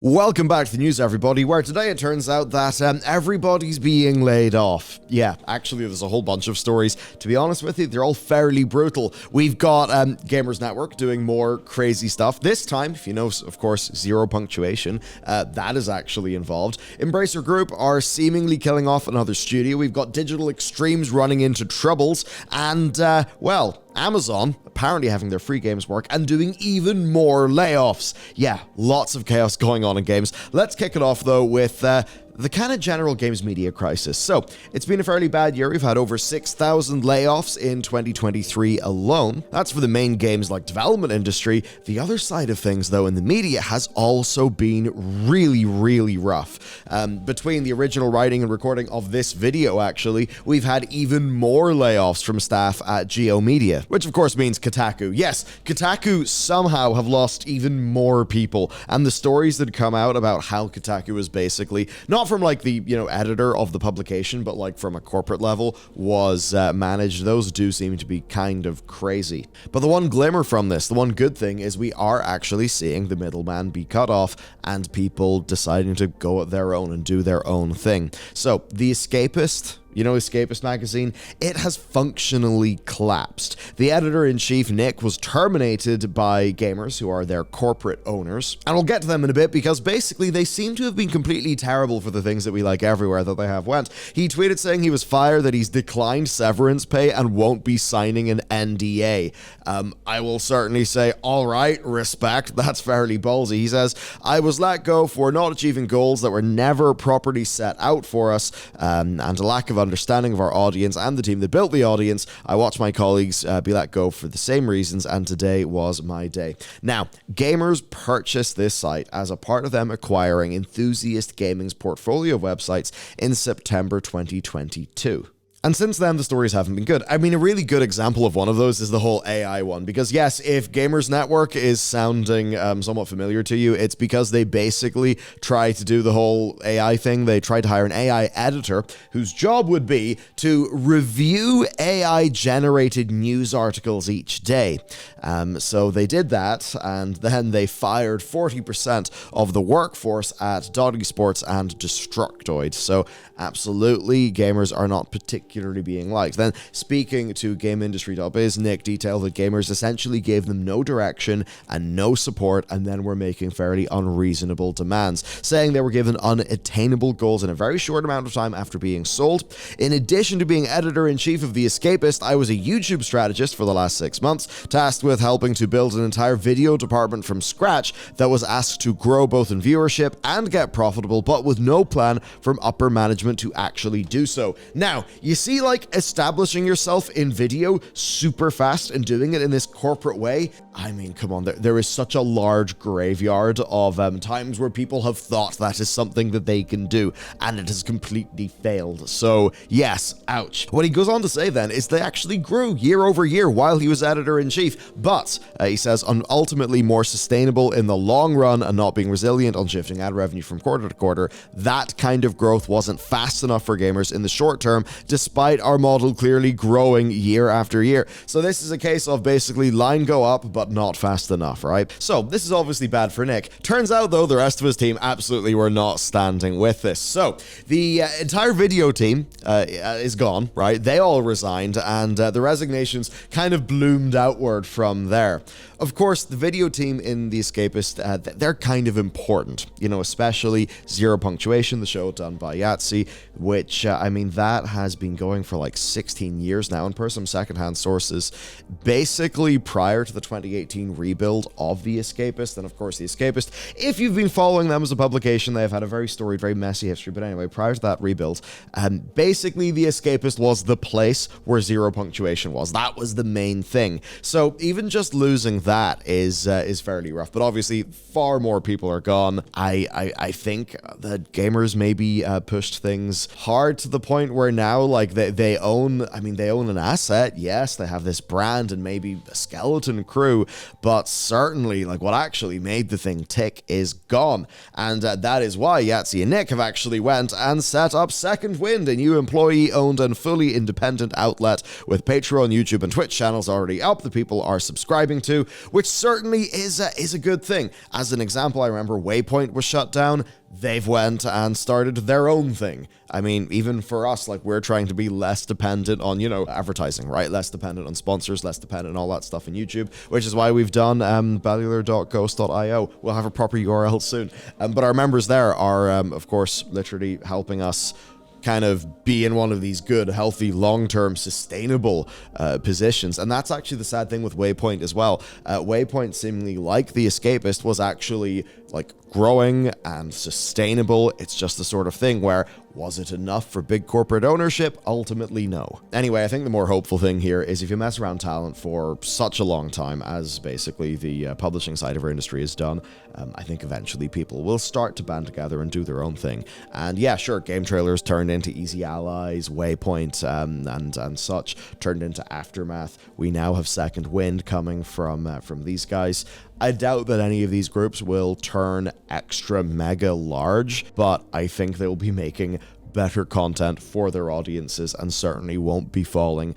Welcome back to the news, everybody, where today it turns out that everybody's being laid off. Yeah, actually, there's a whole bunch of stories. To be honest with you, they're all fairly brutal. We've got Gamers Network doing more crazy stuff. This time, if you know, of course, zero punctuation, that is actually involved. Embracer Group are seemingly killing off another studio. We've got Digital Extremes running into troubles. And, well, Amazon apparently having their free games work and doing even more layoffs. Yeah, lots of chaos going on in games. Let's kick it off, though, with the kind of general games media crisis. So, it's been a fairly bad year. We've had over 6,000 layoffs in 2023 alone. That's for the main games like development industry. The other side of things, though, in the media has also been really rough. Between the original writing and recording of this video, actually, we've had even more layoffs from staff at Geo Media, which of course means Kotaku. Yes, Kotaku somehow have lost even more people, and the stories that come out about how Kotaku is basically not from like the editor of the publication, but like from a corporate level was managed. Those do seem to be kind of crazy. But the one glimmer from this, the one good thing, is we are actually seeing the middleman be cut off and people deciding to go at their own and do their own thing. So The Escapist, Escapist magazine, it has functionally collapsed. The editor-in-chief, Nick, was terminated by gamers who are their corporate owners. And we'll get to them in a bit because basically they seem to have been completely terrible for the things that we like everywhere that they have went. He tweeted saying he was fired, that he's declined severance pay and won't be signing an NDA. I will certainly say, all right, respect. That's fairly ballsy. He says, I was let go for not achieving goals that were never properly set out for us, and a lack of understanding of our audience and the team that built the audience. I watched my colleagues be let go for the same reasons, and today was my day. Now, gamers purchased this site as a part of them acquiring Enthusiast Gaming's portfolio of websites in September 2022. And since then, the stories haven't been good. I mean, a really good example of one of those is the whole AI one. Because yes, if Gamers Network is sounding somewhat familiar to you, it's because they basically try to do the whole AI thing. They tried to hire an AI editor whose job would be to review AI-generated news articles each day. So they did that, and then they fired 40% of the workforce at Dotty Sports and Destructoid. So absolutely, gamers are not particularly being liked. Then, speaking to GameIndustry.biz, Nick detailed that gamers essentially gave them no direction and no support, and then were making fairly unreasonable demands, saying they were given unattainable goals in a very short amount of time after being sold. In addition to being editor-in-chief of The Escapist, I was a YouTube strategist for the last 6 months, tasked with helping to build an entire video department from scratch that was asked to grow both in viewership and get profitable, but with no plan from upper management to actually do so. Now, you see, like, establishing yourself in video super fast and doing it in this corporate way, I mean, come on, there is such a large graveyard of times where people have thought that is something that they can do, and it has completely failed. So, yes, ouch. What he goes on to say then is they actually grew year over year while he was editor-in-chief, but, he says, ultimately more sustainable in the long run and not being resilient on shifting ad revenue from quarter to quarter. That kind of growth wasn't fast enough for gamers in the short term, despite our model clearly growing year after year. So this is a case of basically line go up, but not fast enough, right? So this is obviously bad for Nick. Turns out, though, the rest of his team absolutely were not standing with this. So the entire video team is gone, right? They all resigned, and the resignations kind of bloomed outward from there. Of course, the video team in The Escapist, they're kind of important, especially Zero Punctuation, the show done by Yahtzee, which, I mean, that has been going for like 16 years now, and per some secondhand sources, basically prior to the 2018 rebuild of The Escapist. And of course, The Escapist, if you've been following them as a publication, they've had a very storied, very messy history. But anyway, prior to that rebuild, basically The Escapist was the place where Zero Punctuation was. That was the main thing. So even just losing that is fairly rough. But obviously, far more people are gone. I think that gamers maybe pushed things hard to the point where now, like, like they own, I mean, they own an asset. Yes, they have this brand and maybe a skeleton crew, but certainly like what actually made the thing tick is gone. And that is why Yahtzee and Nick have actually went and set up Second Wind, a new employee-owned and fully independent outlet with Patreon, YouTube, and Twitch channels already up that people are subscribing to, which certainly is a good thing. As an example, I remember Waypoint was shut down. They've went and started their own thing. I mean, even for us, like, we're trying to be less dependent on, advertising, right? Less dependent on sponsors, less dependent on all that stuff in YouTube, which is why we've done bellular.ghost.io. We'll have a proper URL soon. But our members there are, of course, literally helping us kind of be in one of these good, healthy, long-term, sustainable positions. And that's actually the sad thing with Waypoint as well. Waypoint, seemingly like The Escapist, was actually like growing and sustainable. It's just the sort of thing where, was it enough for big corporate ownership? Ultimately, no. Anyway, I think the more hopeful thing here is if you mess around talent for such a long time, as basically the publishing side of our industry has done, I think eventually people will start to band together and do their own thing. And yeah, sure, game trailers turned into Easy Allies, Waypoint, and such turned into Aftermath. We now have Second Wind coming from these guys. I doubt that any of these groups will turn extra mega large, but I think they'll be making better content for their audiences and certainly won't be falling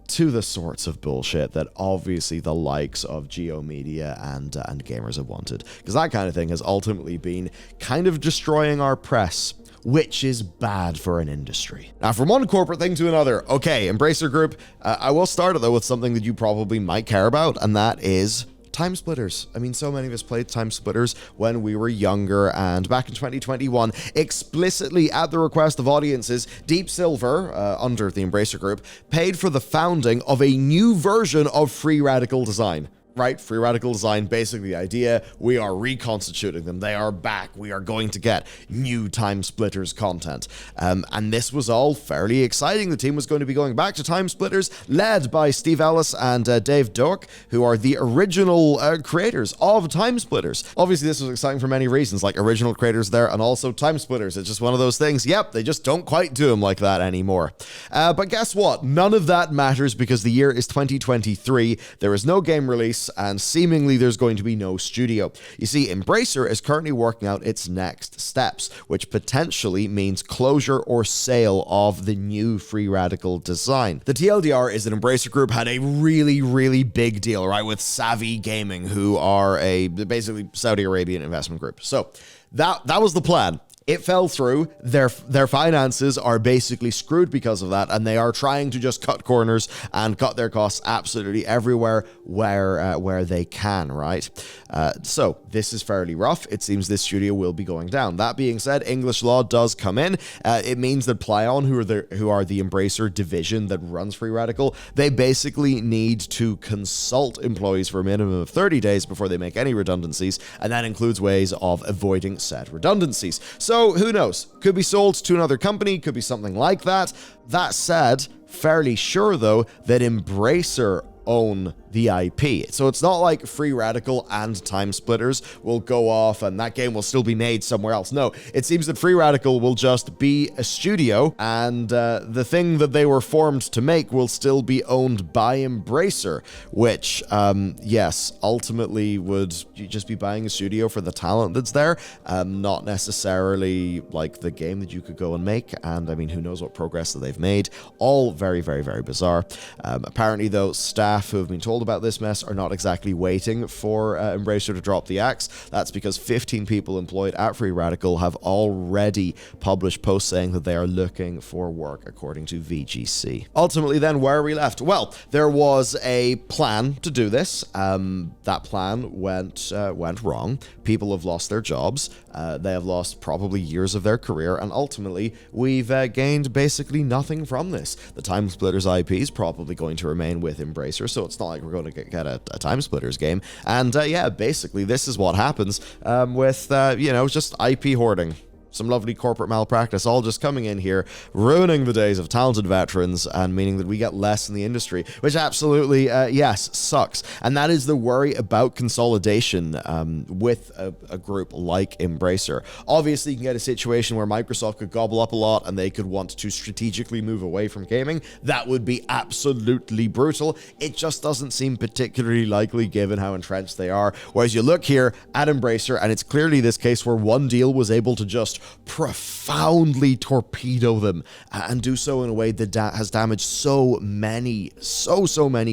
to the sorts of bullshit that obviously the likes of Geo Media and gamers have wanted. Because that kind of thing has ultimately been kind of destroying our press, which is bad for an industry. Now, from one corporate thing to another, okay, Embracer Group, I will start it though with something that you probably might care about, and that is Time Splitters. I mean, so many of us played Time Splitters when we were younger, and back in 2021, explicitly at the request of audiences, Deep Silver, under the Embracer Group, paid for the founding of a new version of Free Radical Design. Right? Free Radical Design, basically the idea, we are reconstituting them. They are back. We are going to get new Time Splitters content. And this was all fairly exciting. The team was going to be going back to Time Splitters, led by Steve Ellis and Dave Doak, who are the original creators of Time Splitters. Obviously, this was exciting for many reasons, like original creators there and also Time Splitters. It's just one of those things. Yep, they just don't quite do them like that anymore. But guess what? None of that matters because the year is 2023. There is no game release, and seemingly there's going to be no studio. You see, Embracer is currently working out its next steps, which potentially means closure or sale of the new Free Radical Design. The TLDR is that Embracer Group had a really, really big deal, right, with Savvy Gaming, who are a basically Saudi Arabian investment group. So that was the plan. It fell through. Their finances are basically screwed because of that, and they are trying to just cut corners and cut their costs absolutely everywhere where they can, right? So this is fairly rough. It seems this studio will be going down. That being said, English law does come in. It means that Plaion, who are the Embracer division that runs Free Radical, they basically need to consult employees for a minimum of 30 days before they make any redundancies, and that includes ways of avoiding said redundancies. So who knows? Could be sold to another company, could be something like that. That said, fairly sure though that Embracer own the IP. So it's not like Free Radical and Time Splitters will go off and that game will still be made somewhere else. No, it seems that Free Radical will just be a studio, and the thing that they were formed to make will still be owned by Embracer, which, yes, ultimately would just be buying a studio for the talent that's there, not necessarily like the game that you could go and make. And I mean, who knows what progress that they've made. All very, very, very bizarre. Apparently, though, staff who have been told about this mess are not exactly waiting for Embracer to drop the axe. That's because 15 people employed at Free Radical have already published posts saying that they are looking for work, according to VGC. Ultimately, then, where are we left? Well, there was a plan to do this. That plan went wrong. People have lost their jobs. They have lost probably years of their career, and ultimately, we've gained basically nothing from this. The Time Splitters IP is probably going to remain with Embracer, so it's not like we're going to get a Time Splitters game. And yeah, basically, this is what happens with, just IP hoarding. some lovely corporate malpractice, all just coming in here, ruining the days of talented veterans, and meaning that we get less in the industry, which absolutely, yes, sucks. And that is the worry about consolidation with a group like Embracer. Obviously, you can get a situation where Microsoft could gobble up a lot and they could want to strategically move away from gaming. That would be absolutely brutal. It just doesn't seem particularly likely given how entrenched they are. Whereas you look here at Embracer, and it's clearly this case where one deal was able to just profoundly torpedo them and do so in a way that has damaged so many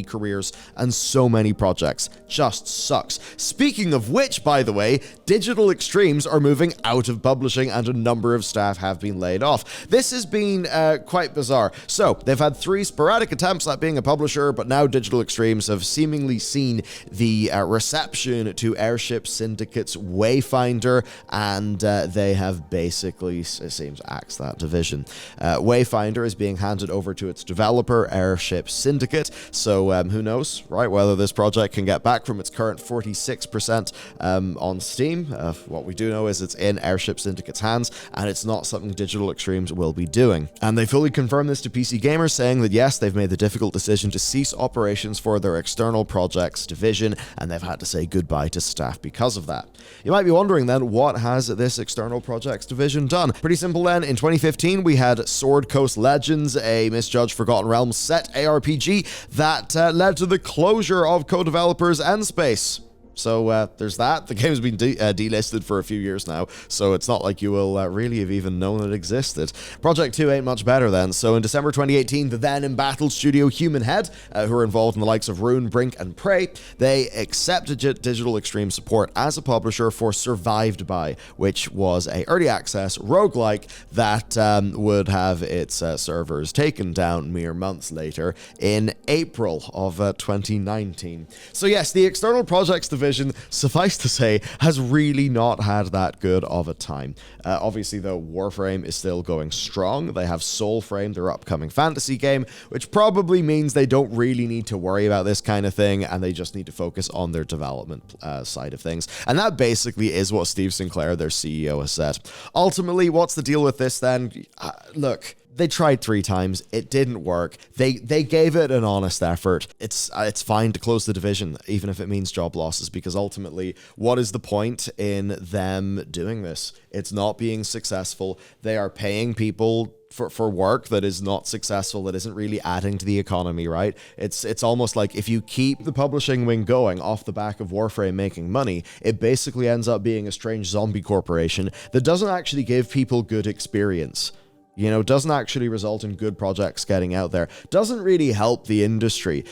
careers and so many projects. Just sucks. Speaking of which, by the way, Digital Extremes are moving out of publishing and a number of staff have been laid off. This has been quite bizarre. So they've had 3 sporadic attempts at being a publisher, but now Digital Extremes have seemingly seen the reception to Airship Syndicate's Wayfinder, and they have basically, it seems, axed that division. Wayfinder is being handed over to its developer, Airship Syndicate, so who knows, right, whether this project can get back from its current 46% on Steam. What we do know is it's in Airship Syndicate's hands, and it's not something Digital Extremes will be doing. And they fully confirmed this to PC Gamer, saying that yes, they've made the difficult decision to cease operations for their external projects division, and they've had to say goodbye to staff because of that. You might be wondering then, what has this external projects division done? Pretty simple then. In 2015, we had Sword Coast Legends, a misjudged Forgotten Realms set ARPG that led to the closure of co-developers N-Space. So there's that. The game's been delisted for a few years now, so it's not like you will really have even known it existed. Project 2 ain't much better then. So in December 2018, the then embattled studio Human Head, who are involved in the likes of Rune, Brink, and Prey, they accepted Digital Extreme support as a publisher for Survived By, which was a early access roguelike that would have its servers taken down mere months later in April of 2019. So yes, the external projects division, suffice to say, has really not had that good of a time. Obviously, though, Warframe is still going strong. They have Soulframe, their upcoming fantasy game, which probably means they don't really need to worry about this kind of thing, and they just need to focus on their development side of things. And that basically is what Steve Sinclair, their CEO, has said. Ultimately, what's the deal with this then? Look, they tried 3 times. It didn't work. They gave it an honest effort. It's fine to close the division, even if it means job losses, because ultimately, what is the point in them doing this? It's not being successful. They are paying people for work that is not successful, that isn't really adding to the economy, right? It's almost like if you keep the publishing wing going off the back of Warframe making money, it basically ends up being a strange zombie corporation that doesn't actually give people good experience. You know, doesn't actually result in good projects getting out there. Doesn't really help the industry.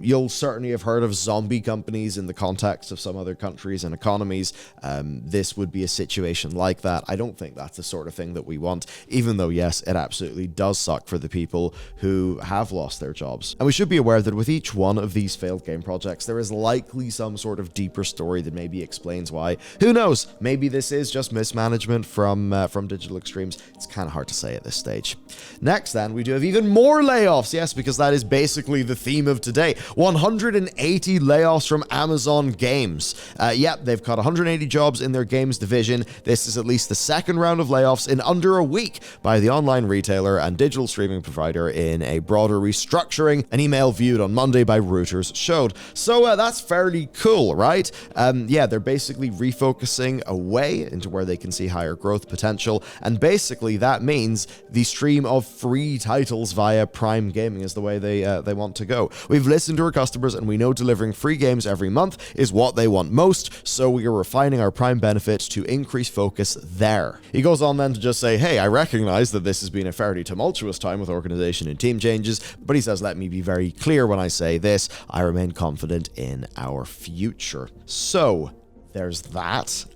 You'll certainly have heard of zombie companies in the context of some other countries and economies. This would be a situation like that. I don't think that's the sort of thing that we want, even though, yes, it absolutely does suck for the people who have lost their jobs. And we should be aware that with each one of these failed game projects, there is likely some sort of deeper story that maybe explains why. Who knows? Maybe this is just mismanagement from Digital Extremes. It's kind of hard to say at this stage. Next then, we do have even more layoffs. Yes, because that is basically the theme of today. 180 layoffs from Amazon Games. Yep, they've cut 180 jobs in their games division. This is at least the second round of layoffs in under a week by the online retailer and digital streaming provider in a broader restructuring. An email viewed on Monday by Reuters showed. So that's fairly cool, right? Yeah, they're basically refocusing away into where they can see higher growth potential, and basically that means the stream of free titles via Prime Gaming is the way they want to go. We've listened to our customers, and we know delivering free games every month is what they want most, so we are refining our Prime benefits to increase focus there. He goes on then to just say, hey, I recognize that this has been a fairly tumultuous time with organization and team changes, but he says, let me be very clear when I say this, I remain confident in our future. So there's that.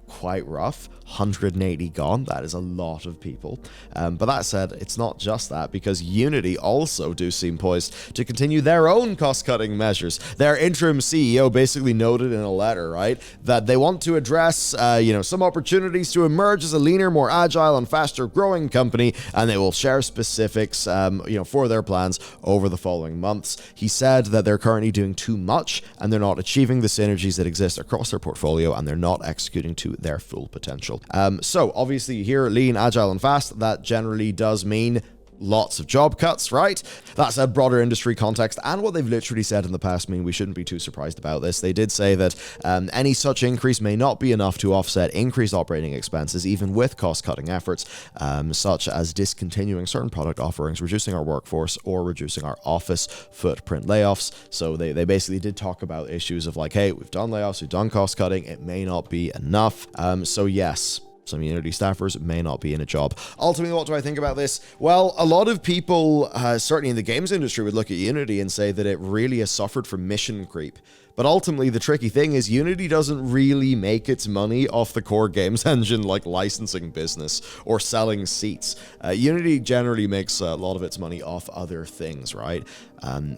Quite rough. 180 gone. That is a lot of people. But that said, it's not just that, because Unity also do seem poised to continue their own cost-cutting measures. Their interim CEO basically noted in a letter, right, that they want to address, some opportunities to emerge as a leaner, more agile, and faster-growing company, and they will share specifics, for their plans over the following months. He said that they're currently doing too much, and they're not achieving the synergies that exist across their portfolio, and they're not executing to their full potential. agile. So obviously you hear lean, agile, and fast. That generally does mean lots of job cuts, right? That's a broader industry context, and what they've literally said in the past mean we shouldn't be too surprised about this. They did say that any such increase may not be enough to offset increased operating expenses, even with cost-cutting efforts, such as discontinuing certain product offerings, reducing our workforce, or reducing our office footprint. Layoffs. So they basically did talk about issues of like, hey, we've done layoffs, we've done cost-cutting, it may not be enough. So yes, some Unity staffers may not be in a job. Ultimately, what do I think about this? Well, a lot of people, certainly in the games industry, would look at Unity and say that it really has suffered from mission creep. But ultimately, the tricky thing is Unity doesn't really make its money off the core games engine like licensing business or selling seats. Unity generally makes a lot of its money off other things, right?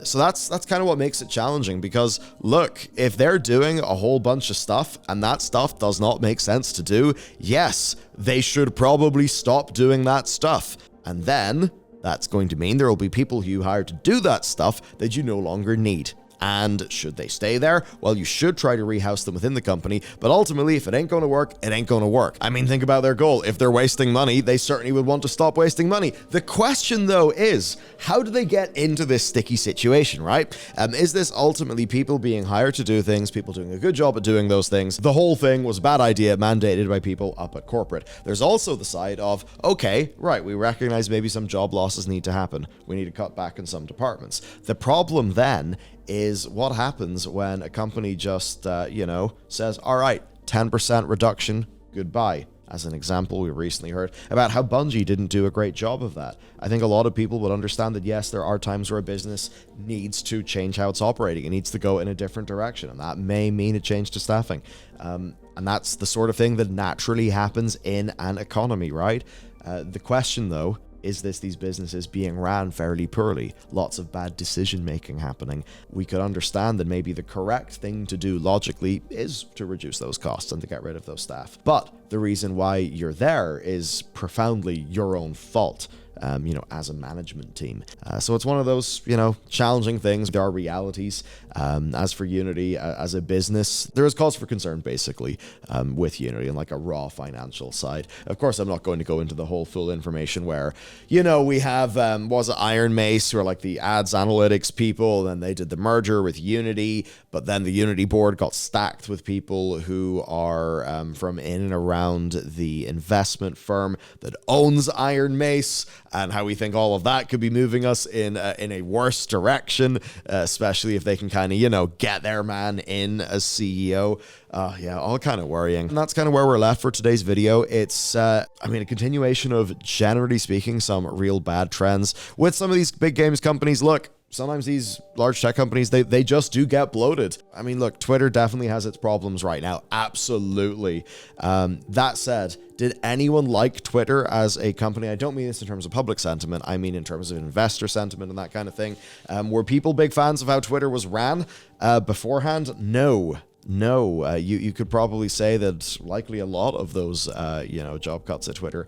So that's kind of what makes it challenging, because look, if they're doing a whole bunch of stuff and that stuff does not make sense to do, yes, they should probably stop doing that stuff. And then that's going to mean there will be people who you hire to do that stuff that you no longer need. And should they stay there? Well, you should try to rehouse them within the company, but ultimately, if it ain't going to work, it ain't going to work. I mean, think about their goal. If they're wasting money, they certainly would want to stop wasting money. The question, though, is how do they get into this sticky situation, right? Is this ultimately people being hired to do things, people doing a good job at doing those things? The whole thing was a bad idea, mandated by people up at corporate. There's also the side of, okay, right, we recognize maybe some job losses need to happen. We need to cut back in some departments. The problem then is what happens when a company just, says, all right, 10% reduction, goodbye. As an example, we recently heard about how Bungie didn't do a great job of that. I think a lot of people would understand that, yes, there are times where a business needs to change how it's operating. It needs to go in a different direction, and that may mean a change to staffing. And that's the sort of thing that naturally happens in an economy, right? The question, though, is these businesses being ran fairly poorly? Lots of bad decision making happening. We could understand that maybe the correct thing to do logically is to reduce those costs and to get rid of those staff. But the reason why you're there is profoundly your own fault. As a management team. So it's one of those, challenging things. There are realities. As for Unity, as a business, there is cause for concern, basically, with Unity and like a raw financial side. Of course, I'm not going to go into the whole full information where, we have, was it Iron Mace, who are like the ads analytics people, and they did the merger with Unity, but then the Unity board got stacked with people who are from in and around the investment firm that owns Iron Mace, and how we think all of that could be moving us in a worse direction, especially if they can kind of, get their man in as CEO. All kind of worrying. And that's kind of where we're left for today's video. It's, a continuation of, generally speaking, some real bad trends with some of these big games companies. Look, sometimes these large tech companies, they just do get bloated. I mean, look, Twitter definitely has its problems right now. Absolutely. That said, did anyone like Twitter as a company? I don't mean this in terms of public sentiment. I mean in terms of investor sentiment and that kind of thing. Were people big fans of how Twitter was ran beforehand? No. You could probably say that likely a lot of those, job cuts at Twitter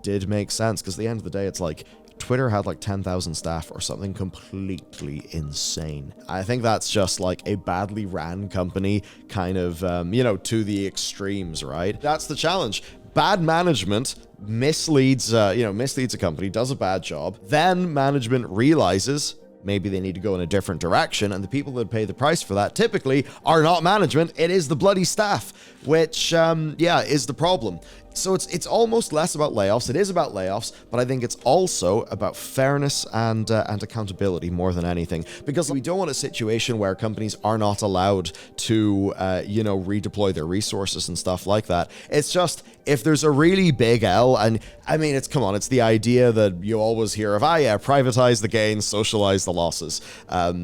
did make sense, because at the end of the day, it's like, Twitter had like 10,000 staff or something completely insane. I think that's just like a badly ran company kind of, to the extremes, right? That's the challenge. Bad management misleads a company, does a bad job. Then management realizes maybe they need to go in a different direction, and the people that pay the price for that typically are not management. It is the bloody staff, which, is the problem. So it's almost less about layoffs. It is about layoffs, but I think it's also about fairness and accountability more than anything, because we don't want a situation where companies are not allowed to, redeploy their resources and stuff like that. It's just, if there's a really big L, and I mean, it's the idea that you always hear of, privatize the gains, socialize the losses. The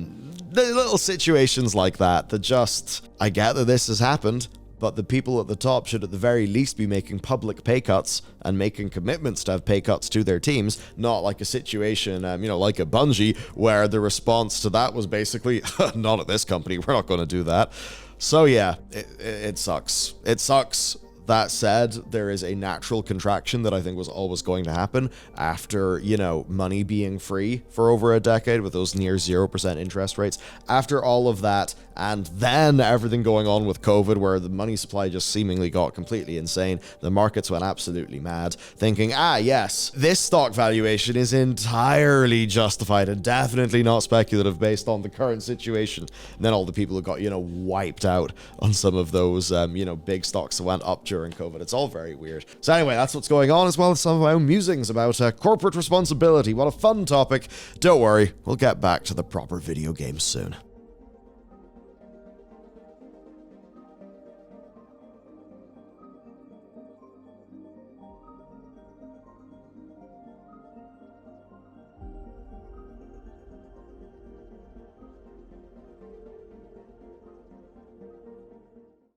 little situations like that just, I get that this has happened, but the people at the top should at the very least be making public pay cuts and making commitments to have pay cuts to their teams, not like a situation, like a Bungie, where the response to that was basically, not at this company, we're not going to do that. So yeah, it sucks. It sucks That said, there is a natural contraction that I think was always going to happen after, you know, money being free for over a decade with those near 0% interest rates. After all of that, and then everything going on with COVID, where the money supply just seemingly got completely insane, the markets went absolutely mad, thinking, yes, this stock valuation is entirely justified and definitely not speculative based on the current situation. And then all the people who got, you know, wiped out on some of those, you know, big stocks that went up during COVID. It's all very weird. So anyway, that's what's going on, as well as some of my own musings about corporate responsibility. What a fun topic. Don't worry, we'll get back to the proper video games soon.